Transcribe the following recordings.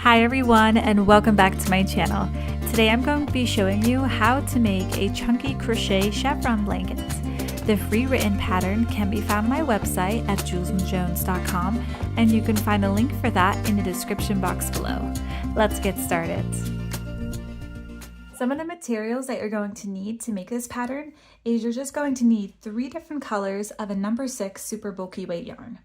Hi everyone, and welcome back to my channel. Today I'm going to be showing you how to make a chunky crochet chevron blanket. The free written pattern can be found on my website at julesandjones.com, and you can find a link for that in the description box below. Let's get started. Some of the materials that you're going to need to make this pattern is you're just going to need 3 different colors of a number 6 super bulky weight yarn.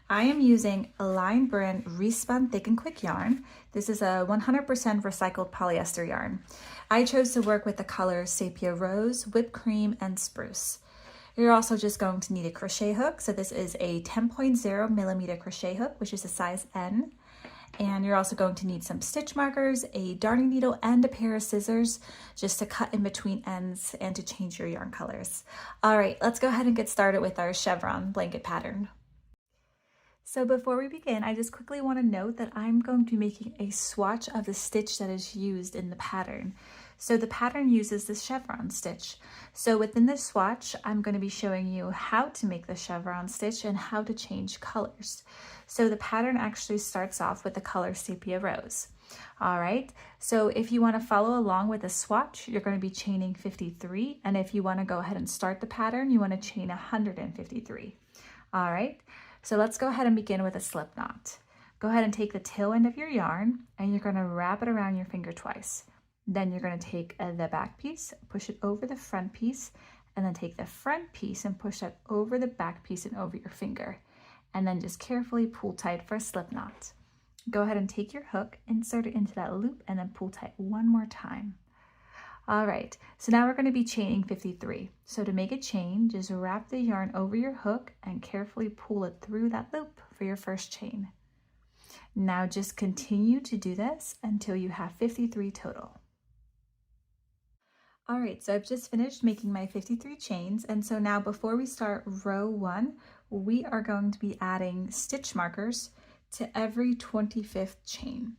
I am using a Line brand Respun Thick and Quick yarn. This is a 100% recycled polyester yarn. I chose to work with the colors Sepia Rose, Whipped Cream, and Spruce. You're also just going to need a crochet hook. So this is a 10.0 millimeter crochet hook, which is a size N. And you're also going to need some stitch markers, a darning needle, and a pair of scissors just to cut in between ends and to change your yarn colors. All right, let's go ahead and get started with our chevron blanket pattern. So before we begin, I just quickly want to note that I'm going to be making a swatch of the stitch that is used in the pattern. So the pattern uses the chevron stitch. So within this swatch, I'm going to be showing you how to make the chevron stitch and how to change colors. So the pattern actually starts off with the color Sepia Rose. All right, so if you want to follow along with the swatch, you're going to be chaining 53. And if you want to go ahead and start the pattern, you want to chain 153. All right. So let's go ahead and begin with a slip knot. Go ahead and take the tail end of your yarn and you're going to wrap it around your finger twice. Then you're going to take the back piece, push it over the front piece, and then take the front piece and push that over the back piece and over your finger. And then just carefully pull tight for a slip knot. Go ahead and take your hook, insert it into that loop, and then pull tight one more time. All right, so now we're going to be chaining 53. So to make a chain, just wrap the yarn over your hook and carefully pull it through that loop for your first chain. Now just continue to do this until you have 53 total. All right, so I've just finished making my 53 chains. And so now before we start row 1, we are going to be adding stitch markers to every 25th chain.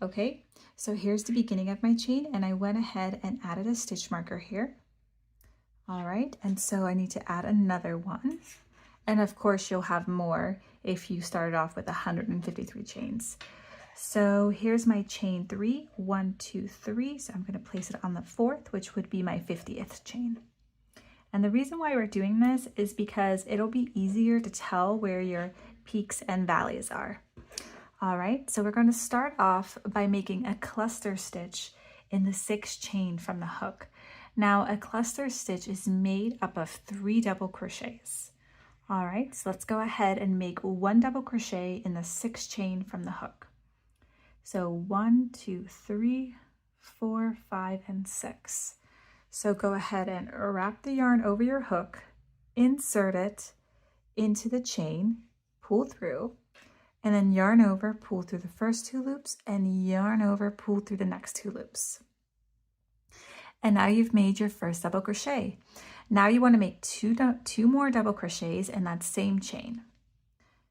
Okay, so here's the beginning of my chain and I went ahead and added a stitch marker here. All right, and so I need to add another one. And of course you'll have more if you started off with 153 chains. So here's my chain 3, 1, 2, 3. So I'm going to place it on the 4th, which would be my 50th chain. And the reason why we're doing this is because it'll be easier to tell where your peaks and valleys are. All right, so we're going to start off by making a cluster stitch in the 6th chain from the hook. Now a cluster stitch is made up of 3 double crochets. All right, so let's go ahead and make 1 double crochet in the 6th chain from the hook. So 1, 2, 3, 4, 5, and 6. So go ahead and wrap the yarn over your hook, insert it into the chain, pull through, and then yarn over, pull through the first 2 loops, and yarn over, pull through the next 2 loops. And now you've made your first double crochet. Now you want to make two more double crochets in that same chain.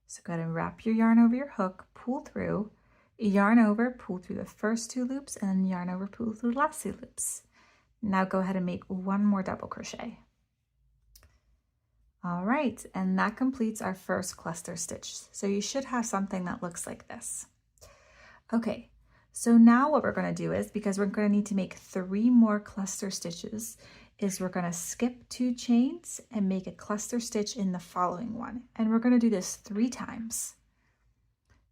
So go ahead and wrap your yarn over your hook, pull through, yarn over, pull through the first 2 loops, and then yarn over, pull through the last 2 loops. Now go ahead and make 1 more double crochet. All right, and that completes our first cluster stitch. So you should have something that looks like this. Okay, so now what we're going to do is, because we're going to need to make 3 more cluster stitches, is we're going to skip 2 chains and make a cluster stitch in the following one. And we're going to do this 3 times.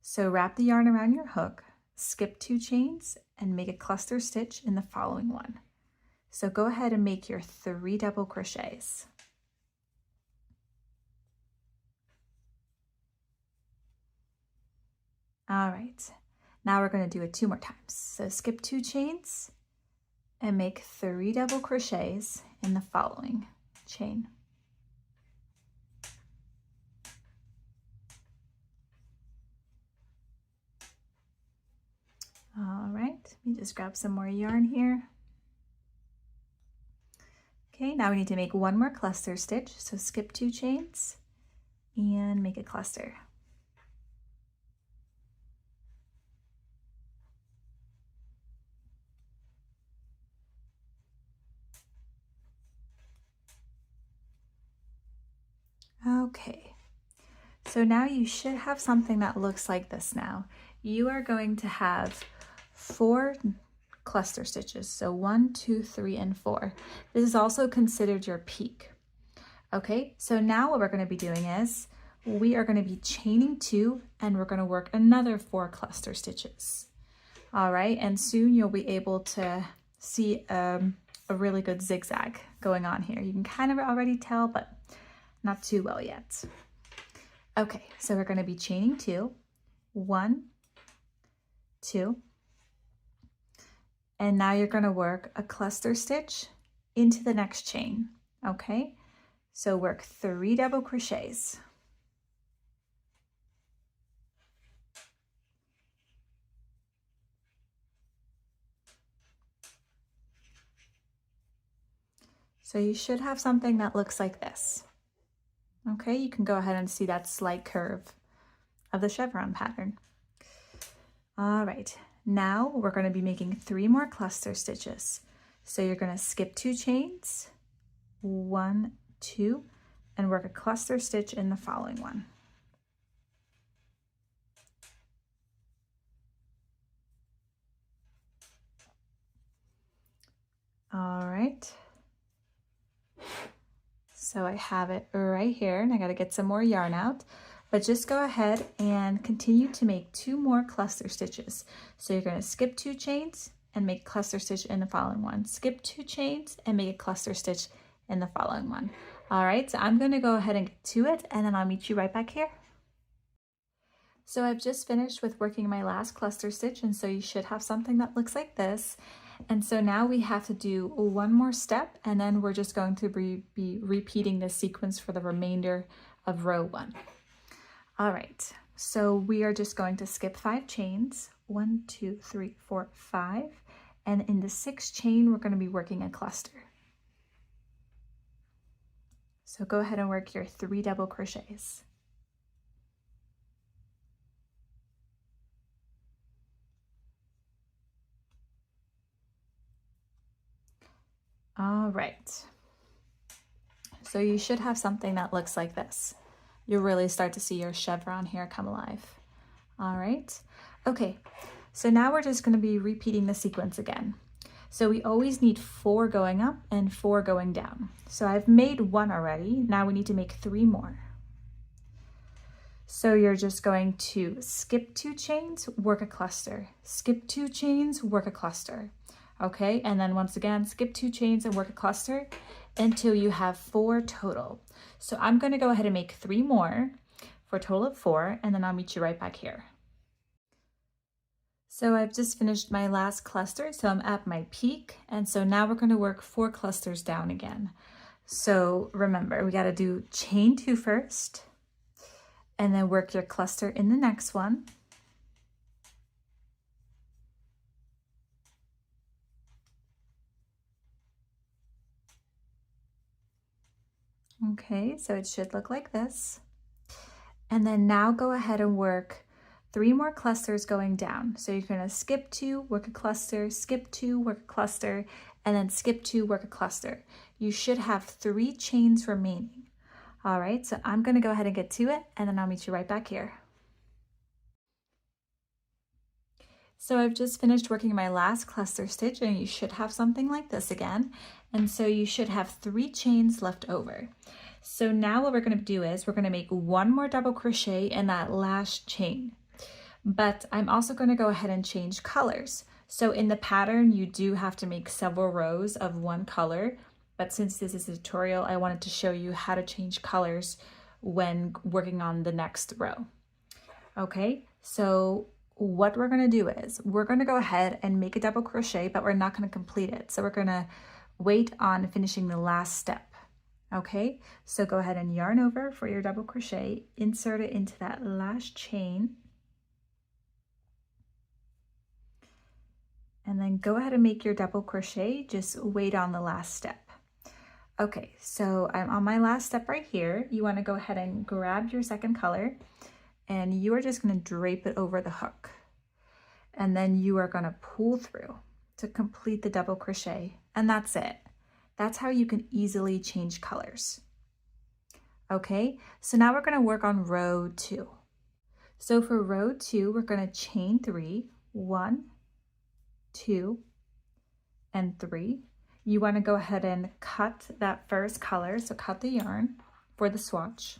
So wrap the yarn around your hook, skip 2 chains, and make a cluster stitch in the following one. So go ahead and make your 3 double crochets. All right, now we're going to do it 2 more times. So skip 2 chains and make 3 double crochets in the following chain. All right, let me just grab some more yarn here. Okay, now we need to make 1 more cluster stitch. So skip 2 chains and make a cluster. Okay, so now you should have something that looks like this now. You are going to have 4 cluster stitches. So 1, 2, 3, and 4. This is also considered your peak. Okay, so now what we're going to be doing is we are going to be chaining 2 and we're going to work another 4 cluster stitches. All right, and soon you'll be able to see a really good zigzag going on here. You can kind of already tell, but not too well yet. Okay, so we're going to be chaining 2, 1, 2, and now you're going to work a cluster stitch into the next chain. Okay, so work 3 double crochets. So you should have something that looks like this. Okay, you can go ahead and see that slight curve of the chevron pattern. All right, now we're going to be making 3 more cluster stitches. So you're going to skip 2 chains, 1, 2, and work a cluster stitch in the following one. All right. So I have it right here, and I got to get some more yarn out, but just go ahead and continue to make 2 more cluster stitches. So you're going to skip 2 chains and make a cluster stitch in the following one. Skip 2 chains and make a cluster stitch in the following one. All right, so I'm going to go ahead and get to it, and then I'll meet you right back here. So I've just finished with working my last cluster stitch, and so you should have something that looks like this. And so now we have to do 1 more step, and then we're just going to be repeating this sequence for the remainder of row 1. All right, so we are just going to skip 5 chains, 1, 2, 3, 4, 5, and in the 6th chain, we're going to be working a cluster. So go ahead and work your 3 double crochets. All right, so you should have something that looks like this. You'll really start to see your chevron here come alive. All right, okay, so now we're just going to be repeating the sequence again. So we always need 4 going up and 4 going down. So I've made 1 already. Now we need to make 3 more. So you're just going to skip 2 chains, work a cluster, skip 2 chains, work a cluster. Okay, and then once again, skip 2 chains and work a cluster until you have 4 total. So I'm going to go ahead and make 3 more for a total of 4, and then I'll meet you right back here. So I've just finished my last cluster, so I'm at my peak, and so now we're going to work 4 clusters down again. So remember, we got to do chain 2 first, and then work your cluster in the next one. Okay, so it should look like this. And then now go ahead and work 3 more clusters going down. So you're going to skip 2, work a cluster, skip 2, work a cluster, and then skip 2, work a cluster. You should have 3 chains remaining. All right, so I'm going to go ahead and get to it, and then I'll meet you right back here. So I've just finished working my last cluster stitch, and you should have something like this again. And so you should have 3 chains left over. So now what we're going to do is we're going to make 1 more double crochet in that last chain. But I'm also going to go ahead and change colors. So in the pattern, you do have to make several rows of 1 color. But since this is a tutorial, I wanted to show you how to change colors when working on the next row. Okay, so what we're going to do is we're going to go ahead and make a double crochet, but we're not going to complete it. So we're going to wait on finishing the last step. Okay, so go ahead and yarn over for your double crochet, insert it into that last chain, and then go ahead and make your double crochet. Just wait on the last step. Okay, so I'm on my last step right here. You want to go ahead and grab your second color, and you are just going to drape it over the hook, and then you are going to pull through to complete the double crochet, and that's it. That's how you can easily change colors. Okay, so now we're going to work on row 2. So for row 2, we're going to chain 3, 1, 2, and 3. You want to go ahead and cut that first color, so cut the yarn for the swatch.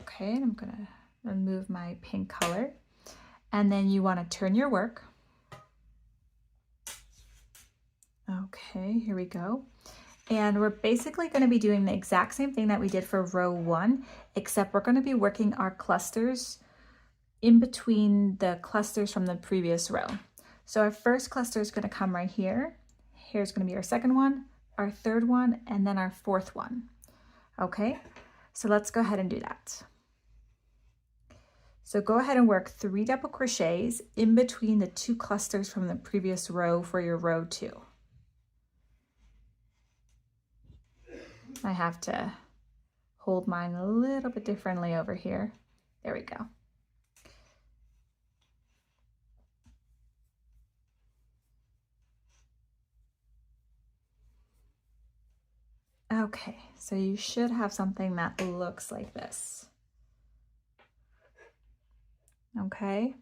Okay, I'm going to remove my pink color, and then you want to turn your work. Okay, here we go. And we're basically going to be doing the exact same thing that we did for row 1, except we're going to be working our clusters in between the clusters from the previous row. So our first cluster is going to come right here. Here's going to be our second one, our third one, and then our fourth one. Okay, so let's go ahead and do that. So go ahead and work 3 double crochets in between the 2 clusters from the previous row for your row 2. I have to hold mine a little bit differently over here. There we go. Okay, so you should have something that looks like this. Okay,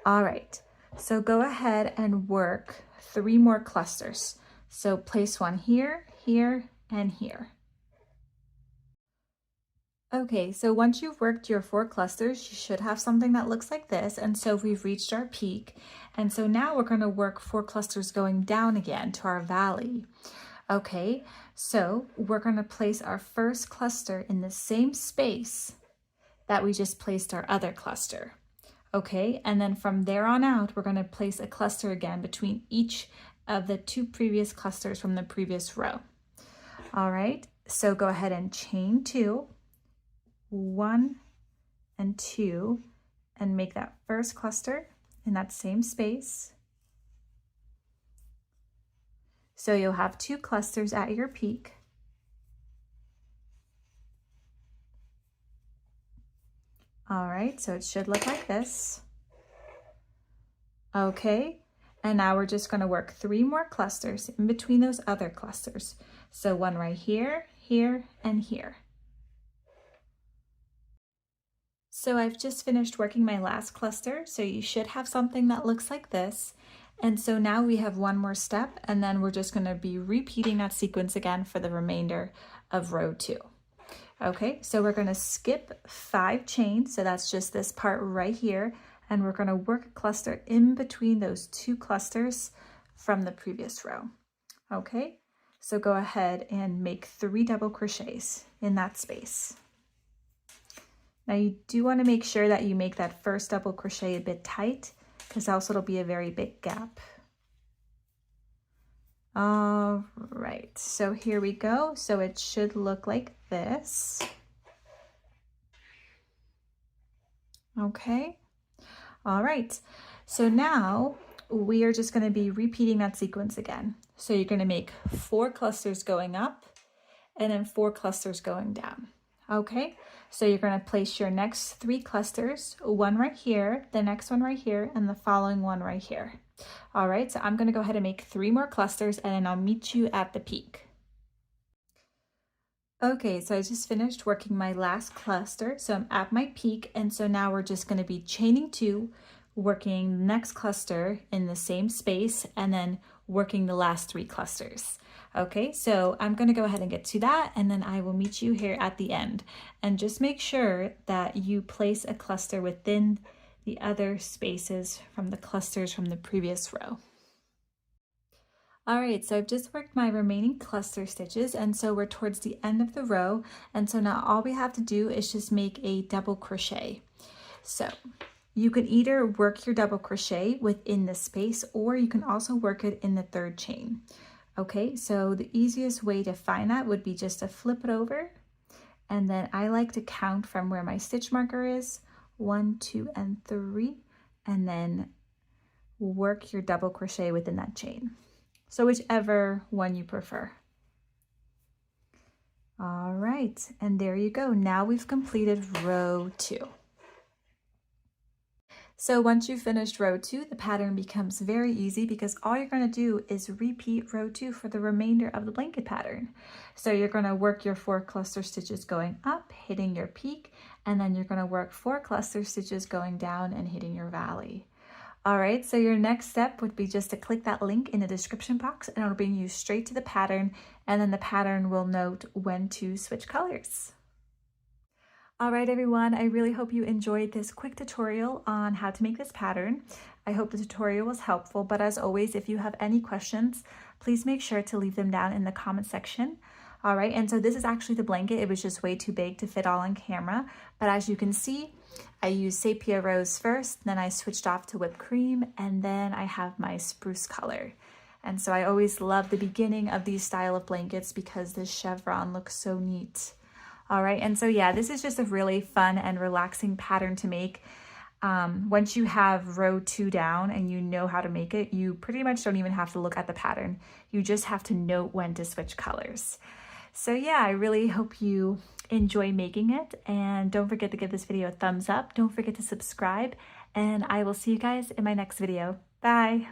all right, so go ahead and work 3 more clusters. So place one here, here, and here. Okay, so once you've worked your 4 clusters, you should have something that looks like this. And so we've reached our peak. And so now we're going to work 4 clusters going down again to our valley. Okay, so we're going to place our first cluster in the same space that we just placed our other cluster. Okay, and then from there on out, we're going to place a cluster again between each of the 2 previous clusters from the previous row. All right, so go ahead and chain 2. 1 and 2, and make that first cluster in that same space. So you'll have 2 clusters at your peak. All right, so it should look like this. Okay, and now we're just going to work 3 more clusters in between those other clusters. So one right here, here, and here. So I've just finished working my last cluster, so you should have something that looks like this. And so now we have 1 more step, and then we're just going to be repeating that sequence again for the remainder of row 2. Okay, so we're going to skip 5 chains, so that's just this part right here, and we're going to work a cluster in between those 2 clusters from the previous row. Okay, so go ahead and make 3 double crochets in that space. Now you do want to make sure that you make that first double crochet a bit tight, because else it'll be a very big gap. All right, so here we go. So it should look like this. Okay, all right. So now we are just going to be repeating that sequence again. So you're going to make 4 clusters going up and then 4 clusters going down. Okay, so you're going to place your next 3 clusters, one right here, the next one right here, and the following one right here. All right, so I'm going to go ahead and make 3 more clusters, and then I'll meet you at the peak. Okay, so I just finished working my last cluster, so I'm at my peak, and so now we're just going to be chaining 2, working the next cluster in the same space, and then working the last 3 clusters. Okay, so I'm going to go ahead and get to that, and then I will meet you here at the end. And just make sure that you place a cluster within the other spaces from the clusters from the previous row. All right, so I've just worked my remaining cluster stitches, and so we're towards the end of the row, and so now all we have to do is just make a double crochet. So you can either work your double crochet within the space, or you can also work it in the 3rd chain. Okay, so the easiest way to find that would be just to flip it over, and then I like to count from where my stitch marker is, 1, 2, and 3, and then work your double crochet within that chain. So whichever one you prefer. All right, and there you go. Now we've completed row 2. So once you've finished row 2, the pattern becomes very easy because all you're going to do is repeat row 2 for the remainder of the blanket pattern. So you're going to work your 4 cluster stitches going up, hitting your peak, and then you're going to work 4 cluster stitches going down and hitting your valley. All right, so your next step would be just to click that link in the description box and it'll bring you straight to the pattern, and then the pattern will note when to switch colors. All right, everyone, I really hope you enjoyed this quick tutorial on how to make this pattern. I hope the tutorial was helpful, but as always, if you have any questions, please make sure to leave them down in the comment section. All right, and so this is actually the blanket. It was just way too big to fit all on camera, but as you can see, I used sepia rose first, then I switched off to whipped cream, and then I have my spruce color. And so I always love the beginning of these style of blankets because this chevron looks so neat. All right, and so yeah, this is just a really fun and relaxing pattern to make. Once you have row 2 down and you know how to make it, you pretty much don't even have to look at the pattern. You just have to note when to switch colors. So yeah, I really hope you enjoy making it, and don't forget to give this video a thumbs up. Don't forget to subscribe, and I will see you guys in my next video. Bye.